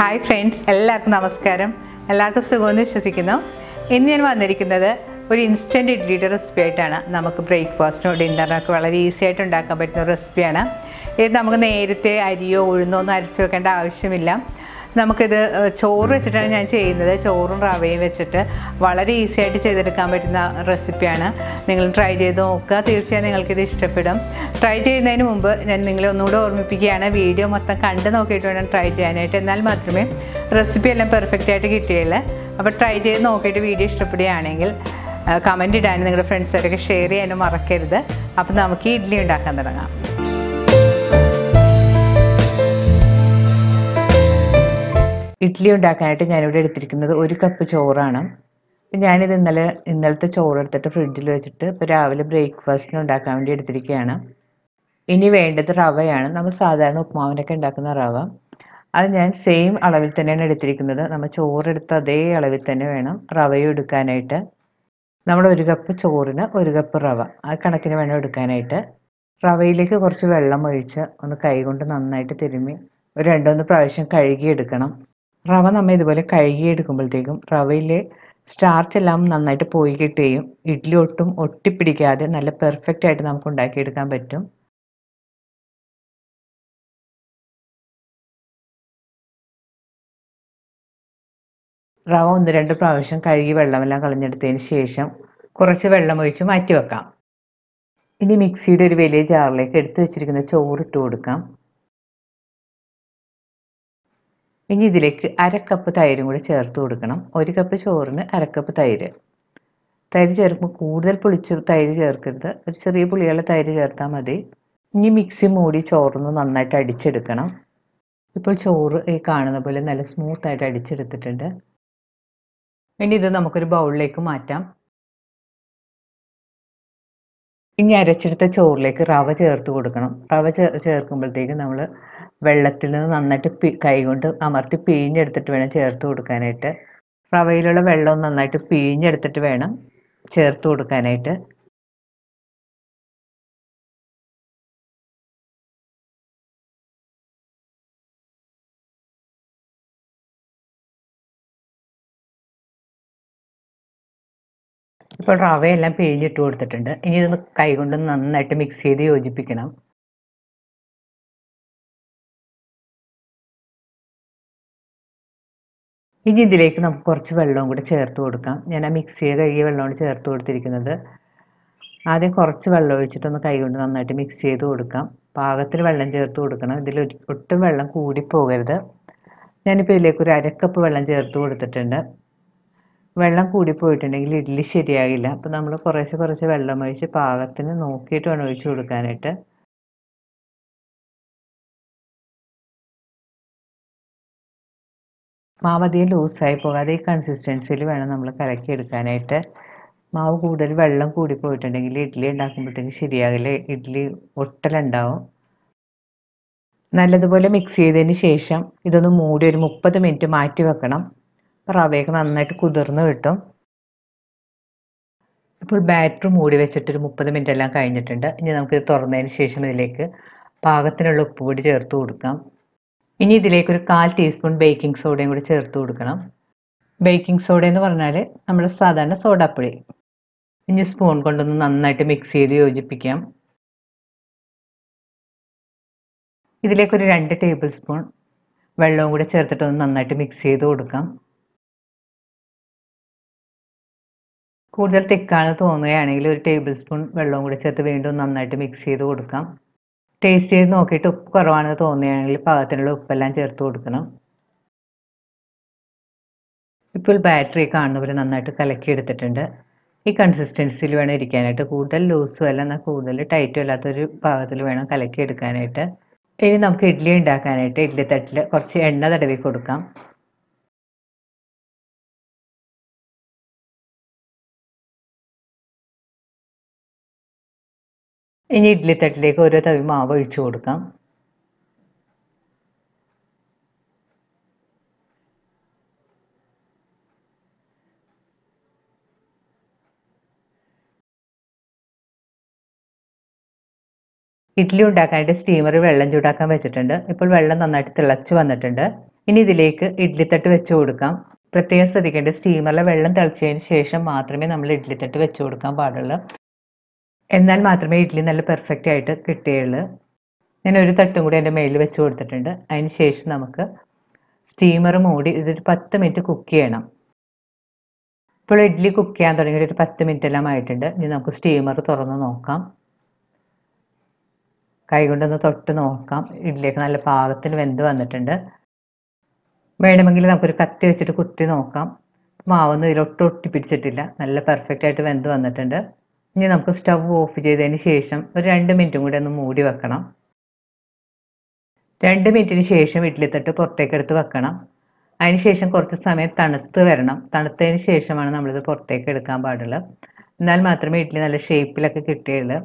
Hi friends, എല്ലാവർക്കും നമസ്കാരം. എല്ലാവർക്കും സുഖമെന്ന് വിശ്വസിക്കുന്നു. ഇന്ന് ഞാൻ വന്നിരിക്കുന്നത് ഒരു ഇൻസ്റ്റൻറ്റ് ഇഡ്ലിയുടെ റെസിപ്പി ആയിട്ടാണ്. നമുക്ക് ബ്രേക്ക്ഫാസ്റ്റിനോ ഡിന്നറിനൊക്കെ വളരെ ഈസി ആയിട്ട് ഉണ്ടാക്കാൻ പറ്റുന്ന റെസിപ്പിയാണ്. ഇത് നമുക്ക് നേരത്തെ അരിയോ ഉഴുന്നോ ഒന്നും അരച്ചു വെക്കേണ്ട ആവശ്യമില്ല. നമുക്കിത് ചോറ് വെച്ചിട്ടാണ് ഞാൻ ചെയ്യുന്നത്. ചോറും റവയും വെച്ചിട്ട് വളരെ ഈസി ആയിട്ട് ചെയ്തെടുക്കാൻ പറ്റുന്ന റെസിപ്പിയാണ്. നിങ്ങൾ ട്രൈ ചെയ്ത് നോക്കുക, തീർച്ചയായും നിങ്ങൾക്കിത് ഇഷ്ടപ്പെടും. ട്രൈ ചെയ്യുന്നതിന് മുമ്പ് ഞാൻ നിങ്ങളെ ഒന്നുകൂടെ ഓർമ്മിപ്പിക്കുകയാണ്, വീഡിയോ മൊത്തം കണ്ട് നോക്കിയിട്ട് വേണം ട്രൈ ചെയ്യാനായിട്ട്. എന്നാൽ മാത്രമേ റെസിപ്പി എല്ലാം പെർഫെക്റ്റ് ആയിട്ട് കിട്ടുകയുള്ളൂ. അപ്പോൾ ട്രൈ ചെയ്ത് നോക്കിയിട്ട് വീഡിയോ ഇഷ്ടപ്പെടുകയാണെങ്കിൽ കമൻറ്റ് ഇടാനും നിങ്ങളുടെ ഫ്രണ്ട്സായിട്ടൊക്കെ ഷെയർ ചെയ്യാനും മറക്കരുത്. അപ്പോൾ നമുക്ക് ഇഡ്ഡലി ഉണ്ടാക്കാൻ തുടങ്ങാം. ഇഡ്ഡലി ഉണ്ടാക്കാനായിട്ട് ഞാനിവിടെ എടുത്തിരിക്കുന്നത് 1 കപ്പ് ചോറാണ്. ഞാനിത് ഇന്നലത്തെ ചോറ് എടുത്തിട്ട് ഫ്രിഡ്ജിൽ വെച്ചിട്ട് ഇപ്പോൾ രാവിലെ ബ്രേക്ക്ഫാസ്റ്റിന് ഉണ്ടാക്കാൻ വേണ്ടി എടുത്തിരിക്കുകയാണ്. ഇനി വേണ്ടത് റവയാണ്. നമ്മൾ സാധാരണ ഉപ്മാവിനൊക്കെ ഉണ്ടാക്കുന്ന റവ. അത് ഞാൻ സെയിം അളവിൽ തന്നെയാണ് എടുത്തിരിക്കുന്നത്. നമ്മൾ ചോറെടുത്ത അതേ അളവിൽ തന്നെ വേണം റവയും എടുക്കാനായിട്ട്. നമ്മൾ 1 കപ്പ് ചോറിന് 1 കപ്പ് റവ, ആ കണക്കിന് വേണം എടുക്കാനായിട്ട്. റവയിലേക്ക് കുറച്ച് വെള്ളം ഒഴിച്ച് ഒന്ന് കൈകൊണ്ട് നന്നായിട്ട് തിരുമ്മി ഒരു 2-3 പ്രാവശ്യം കഴുകിയെടുക്കണം. റവ നമ്മൾ ഇതുപോലെ കഴുകിയെടുക്കുമ്പോഴത്തേക്കും റവയിലെ സ്റ്റാർച്ച് എല്ലാം നന്നായിട്ട് പോയി കിട്ടുകയും ഇഡ്ഡലി ഒട്ടും ഒട്ടിപ്പിടിക്കാതെ നല്ല പെർഫെക്റ്റ് ആയിട്ട് നമുക്ക് ഉണ്ടാക്കിയെടുക്കാൻ പറ്റും. റവ 1-2 പ്രാവശ്യം കഴുകി വെള്ളമെല്ലാം കളഞ്ഞെടുത്തതിന് ശേഷം കുറച്ച് വെള്ളം ഒഴിച്ച് മാറ്റി വെക്കാം. ഇനി മിക്സിയുടെ ഒരു വലിയ ജാറിലേക്ക് എടുത്തു വെച്ചിരിക്കുന്ന ചോറ് ഇട്ട് കൊടുക്കാം. ഇനി ഇതിലേക്ക് 1/2 കപ്പ് തൈരും കൂടി ചേർത്ത് കൊടുക്കണം. 1 കപ്പ് ചോറിന് 1/2 കപ്പ് തൈര്. തൈര് ചേർക്കുമ്പോൾ കൂടുതൽ പുളിച്ച തൈര് ചേർക്കരുത്, ഒരു ചെറിയ പുളിയുള്ള തൈര് ചേർത്താൽ മതി. ഇനി മിക്സി മൂടി ചോറൊന്ന് നന്നായിട്ട് അടിച്ചെടുക്കണം. ഇപ്പോൾ ചോറ് ഈ കാണുന്ന പോലെ നല്ല സ്മൂത്തായിട്ട് അടിച്ചെടുത്തിട്ടുണ്ട്. ഇനി ഇത് നമുക്കൊരു ബൗളിലേക്ക് മാറ്റാം. ഇനി അരച്ചെടുത്ത ചോറിലേക്ക് റവ ചേർത്ത് കൊടുക്കണം. റവ ചേർക്കുമ്പോഴത്തേക്ക് നമ്മൾ വെള്ളത്തിൽ നിന്ന് നന്നായിട്ട് കൈകൊണ്ട് അമർത്തി പിഴിഞ്ഞെടുത്തിട്ട് വേണം ചേർത്ത് കൊടുക്കാനായിട്ട്. റവയിലുള്ള വെള്ളം നന്നായിട്ട് പിഴിഞ്ഞെടുത്തിട്ട് വേണം ചേർത്ത് കൊടുക്കാനായിട്ട്. ഇപ്പോൾ റവയെല്ലാം പിഴിഞ്ഞിട്ട് കൊടുത്തിട്ടുണ്ട്. ഇനി ഇതൊന്ന് കൈകൊണ്ട് നന്നായിട്ട് മിക്സ് ചെയ്ത് യോജിപ്പിക്കണം. ഇനി ഇതിലേക്ക് നമുക്ക് കുറച്ച് വെള്ളവും കൂടി ചേർത്ത് കൊടുക്കാം. ഞാൻ ആ മിക്സ് ചെയ്ത് കഴുകിയ വെള്ളമാണ് ചേർത്ത് കൊടുത്തിരിക്കുന്നത്. ആദ്യം കുറച്ച് വെള്ളം ഒഴിച്ചിട്ടൊന്ന് കൈകൊണ്ട് നന്നായിട്ട് മിക്സ് ചെയ്ത് കൊടുക്കാം. പാകത്തിന് വെള്ളം ചേർത്ത് കൊടുക്കണം. ഇതിൽ ഒട്ടും വെള്ളം കൂടി പോകരുത്. ഞാനിപ്പോൾ ഇതിലേക്ക് ഒരു 1/2 കപ്പ് വെള്ളം ചേർത്ത് കൊടുത്തിട്ടുണ്ട്. വെള്ളം കൂടിപ്പോയിട്ടുണ്ടെങ്കിൽ ഇഡ്ഡലി ശരിയാകില്ല. അപ്പോൾ നമ്മൾ കുറച്ച് വെള്ളം ഒഴിച്ച് പാകത്തിന് നോക്കിയിട്ട് വേണം ഒഴിച്ച് കൊടുക്കാനായിട്ട്. മാവ് അധികം ലൂസായി പോകാതെ ഈ കൺസിസ്റ്റൻസിയിൽ വേണം നമ്മൾ കലക്കിയെടുക്കാനായിട്ട്. മാവ് കൂടുതൽ വെള്ളം കൂടിപ്പോയിട്ടുണ്ടെങ്കിൽ ഇഡ്ഡലി ഉണ്ടാക്കുമ്പോഴത്തേക്ക് ശരിയാകില്ല, ഇഡ്ഡലി ഒട്ടലുണ്ടാവും. നല്ലതുപോലെ മിക്സ് ചെയ്തതിന് ശേഷം ഇതൊന്ന് മൂടി ഒരു 30 മിനിറ്റ് മാറ്റി വെക്കണം. റവയൊക്കെ നന്നായിട്ട് കുതിർന്ന് കിട്ടും. ഇപ്പോൾ ബാറ്റർ മൂടി വെച്ചിട്ടൊരു 30 മിനിറ്റ് എല്ലാം കഴിഞ്ഞിട്ടുണ്ട്. ഇനി നമുക്ക് തുറന്നതിന് ശേഷം ഇതിലേക്ക് പാകത്തിനുള്ള ഉപ്പുപൊടി ചേർത്ത് കൊടുക്കാം. ഇനി ഇതിലേക്ക് ഒരു 1/4 ടീസ്പൂൺ ബേക്കിംഗ് സോഡയും കൂടി ചേർത്ത് കൊടുക്കണം. ബേക്കിംഗ് സോഡ എന്ന് പറഞ്ഞാൽ നമ്മൾ സാധാരണ സോഡാപ്പൊടി. ഇനി സ്പൂൺ കൊണ്ടൊന്ന് നന്നായിട്ട് മിക്സ് ചെയ്ത് യോജിപ്പിക്കാം. ഇതിലേക്കൊരു 2 ടേബിൾ സ്പൂൺ വെള്ളവും കൂടി ചേർത്തിട്ടൊന്ന് നന്നായിട്ട് മിക്സ് ചെയ്ത് കൊടുക്കാം. കൂടുതൽ തിക്കാണ് തോന്നുകയാണെങ്കിൽ ഒരു ടേബിൾ സ്പൂൺ വെള്ളവും കൂടി ചേർത്ത് വീണ്ടും നന്നായിട്ട് മിക്സ് ചെയ്ത് കൊടുക്കാം. ടേസ്റ്റ് ചെയ്ത് നോക്കിയിട്ട് ഉപ്പ് കുറവാണെന്ന് തോന്നുകയാണെങ്കിൽ പാകത്തിനുള്ള ഉപ്പെല്ലാം ചേർത്ത് കൊടുക്കണം. ഇപ്പോൾ ബാറ്ററി കാണുന്ന പോലെ നന്നായിട്ട് കലക്കി എടുത്തിട്ടുണ്ട്. ഈ കൺസിസ്റ്റൻസിയിൽ വേണം ഇരിക്കാനായിട്ട്. കൂടുതൽ ലൂസും അല്ല, എന്നാൽ കൂടുതൽ ടൈറ്റും അല്ലാത്തൊരു പാകത്തിൽ വേണം കലക്കി എടുക്കാനായിട്ട്. ഇനി നമുക്ക് ഇഡ്ഡലി ഉണ്ടാക്കാനായിട്ട് ഇഡ്ഡലി തട്ടിൽ കുറച്ച് എണ്ണ തടവി കൊടുക്കാം. ഇനി ഇഡ്ഡലി തട്ടിലേക്ക് ഓരോ തവി മാവ് ഒഴിച്ചു കൊടുക്കാം. ഇഡ്ഡലി ഉണ്ടാക്കാനായിട്ട് സ്റ്റീമറിൽ വെള്ളം ചൂടാക്കാൻ വെച്ചിട്ടുണ്ട്. ഇപ്പോൾ വെള്ളം നന്നായിട്ട് തിളച്ച് വന്നിട്ടുണ്ട്. ഇനി ഇതിലേക്ക് ഇഡ്ലിത്തട്ട് വെച്ച് കൊടുക്കാം. പ്രത്യേകം ശ്രദ്ധിക്കേണ്ടത് സ്റ്റീമറിലെ വെള്ളം തിളച്ചതിന് ശേഷം മാത്രമേ നമ്മൾ ഇഡ്ലിത്തട്ട് വെച്ച് കൊടുക്കാൻ പാടുള്ളൂ. എന്നാൽ മാത്രമേ ഇഡ്ഡലി നല്ല പെർഫെക്റ്റ് ആയിട്ട് കിട്ടുകയുള്ളൂ. ഞാൻ ഒരു തട്ടും കൂടി എൻ്റെ മേലിൽ വെച്ച് കൊടുത്തിട്ടുണ്ട്. അതിന് ശേഷം നമുക്ക് സ്റ്റീമർ മൂടി ഇതൊരു 10 മിനിറ്റ് കുക്ക് ചെയ്യണം. ഇപ്പോൾ ഇഡ്ഡലി കുക്ക് ചെയ്യാൻ തുടങ്ങി ഒരു 10 മിനിറ്റ് എല്ലാം ആയിട്ടുണ്ട്. ഇനി നമുക്ക് സ്റ്റീമർ തുറന്ന് നോക്കാം. കൈകൊണ്ടൊന്ന് തൊട്ട് നോക്കാം. ഇഡ്ഡലിയൊക്കെ നല്ല പാകത്തിന് വെന്ത് വന്നിട്ടുണ്ട്. വേണമെങ്കിൽ നമുക്കൊരു കത്തി വെച്ചിട്ട് കുത്തി നോക്കാം. മാവൊന്നും ഇതിലൊട്ടും ഒട്ടിപ്പിടിച്ചിട്ടില്ല. നല്ല പെർഫെക്റ്റ് ആയിട്ട് വെന്ത് വന്നിട്ടുണ്ട്. ഇനി നമുക്ക് സ്റ്റവ് ഓഫ് ചെയ്തതിന് ശേഷം ഒരു 2 മിനിറ്റും കൂടി ഒന്ന് മൂടി വെക്കണം. 2 മിനിറ്റിന് ശേഷം ഇഡ്ഡലിത്തട്ട് പുറത്തേക്ക് എടുത്ത് വെക്കണം. അതിന് ശേഷം കുറച്ച് സമയം തണുത്ത് വരണം. തണുത്തതിന് ശേഷമാണ് നമ്മളിത് പുറത്തേക്ക് എടുക്കാൻ പാടുള്ളൂ. എന്നാൽ മാത്രമേ ഇഡ്ഡലി നല്ല ഷേപ്പിലൊക്കെ കിട്ടുകയുള്ളൂ.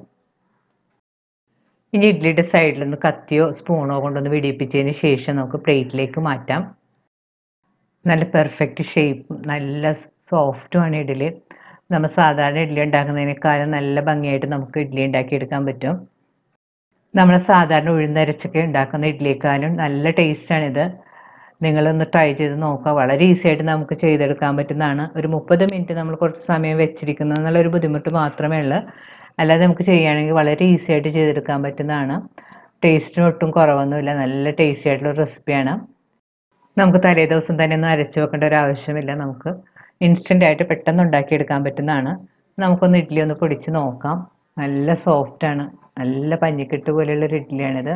ഇനി ഇഡ്ഡലിയുടെ സൈഡിലൊന്ന് കത്തിയോ സ്പൂണോ കൊണ്ടൊന്ന് വിടിയിപ്പിച്ചതിന് ശേഷം നമുക്ക് പ്ലേറ്റിലേക്ക് മാറ്റാം. നല്ല പെർഫെക്റ്റ് ഷേപ്പും നല്ല സോഫ്റ്റുമാണ് ഇഡ്ഡലി. നമ്മൾ സാധാരണ ഇഡ്ഡലി ഉണ്ടാക്കുന്നതിനേക്കാളും നല്ല ഭംഗിയായിട്ട് നമുക്ക് ഇഡ്ഡലി ഉണ്ടാക്കിയെടുക്കാൻ പറ്റും. നമ്മൾ സാധാരണ ഉഴുന്നരച്ചൊക്കെ ഉണ്ടാക്കുന്ന ഇഡ്ഡലിയേക്കാളും നല്ല ടേസ്റ്റാണിത്. നിങ്ങളൊന്ന് ട്രൈ ചെയ്ത് നോക്കുക. വളരെ ഈസി ആയിട്ട് നമുക്ക് ചെയ്തെടുക്കാൻ പറ്റുന്നതാണ്. ഒരു 30 മിനിറ്റ് നമ്മൾ കുറച്ച് സമയം വെച്ചിരിക്കുന്നത് എന്നുള്ളൊരു ബുദ്ധിമുട്ട് മാത്രമേ ഉള്ളൂ. അല്ലാതെ നമുക്ക് ചെയ്യുകയാണെങ്കിൽ വളരെ ഈസി ആയിട്ട് ചെയ്തെടുക്കാൻ പറ്റുന്നതാണ്. ടേസ്റ്റിന് ഒട്ടും കുറവൊന്നുമില്ല. നല്ല ടേസ്റ്റി ആയിട്ടുള്ള റെസിപ്പിയാണ്. നമുക്ക് തലേ ദിവസം തന്നെ ഒന്നും അരച്ച് വെക്കേണ്ട ഒരു ആവശ്യമില്ല. നമുക്ക് ഇൻസ്റ്റൻ്റ് ആയിട്ട് പെട്ടെന്ന് ഉണ്ടാക്കിയെടുക്കാൻ പറ്റുന്നതാണ്. നമുക്കൊന്ന് ഇഡ്ഡലി ഒന്ന് പൊടിച്ച് നോക്കാം. നല്ല സോഫ്റ്റാണ്. നല്ല പഞ്ഞിക്കെട്ട് പോലെയുള്ളൊരു ഇഡ്ഡലിയാണിത്.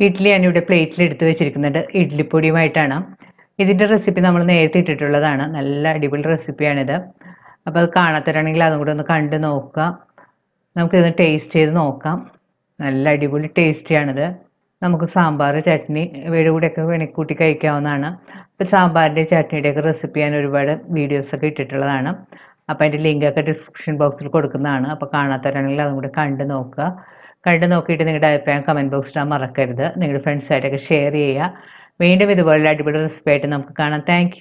ഇഡ്ഡലി ഞാനിവിടെ പ്ലേറ്റിൽ എടുത്ത് വെച്ചിരിക്കുന്നുണ്ട്. ഇഡ്ഡലിപ്പൊടിയുമായിട്ടാണ്. ഇതിൻ്റെ റെസിപ്പി നമ്മൾ നേരത്തെ ഇട്ടിട്ടുള്ളതാണ്. നല്ല അടിപൊളി റെസിപ്പിയാണിത്. അപ്പോൾ അത് കാണാത്തവരാണെങ്കിൽ അതും കൂടെ ഒന്ന് കണ്ട് നോക്കുക. നമുക്കിതൊന്ന് ടേസ്റ്റ് ചെയ്ത് നോക്കാം. നല്ല അടിപൊളി ടേസ്റ്റിയാണിത്. നമുക്ക് സാമ്പാർ, ചട്നി ഇവയുടെ കൂടെയൊക്കെ വേണമെങ്കിൽ കൂട്ടി കഴിക്കാവുന്നതാണ്. അപ്പോൾ സാമ്പാറിൻ്റെ ചട്നിയുടെയൊക്കെ റെസിപ്പി ഞാൻ ഒരുപാട് വീഡിയോസൊക്കെ ഇട്ടിട്ടുള്ളതാണ്. അപ്പോൾ അതിൻ്റെ ലിങ്കൊക്കെ ഡിസ്ക്രിപ്ഷൻ ബോക്സിൽ കൊടുക്കുന്നതാണ്. അപ്പോൾ കാണാത്തവരാണെങ്കിൽ അതും കൂടെ കണ്ട് നോക്കുക. കണ്ട് നോക്കിയിട്ട് നിങ്ങളുടെ അഭിപ്രായം കമൻറ്റ് ബോക്സിൽ ഇടാൻ മറക്കരുത്. നിങ്ങളുടെ ഫ്രണ്ട്സായിട്ടൊക്കെ ഷെയർ ചെയ്യുക. വീണ്ടും ഇതുപോലുള്ള അടിപൊളി റെസിപ്പി ആയിട്ട് നമുക്ക് കാണാം. താങ്ക്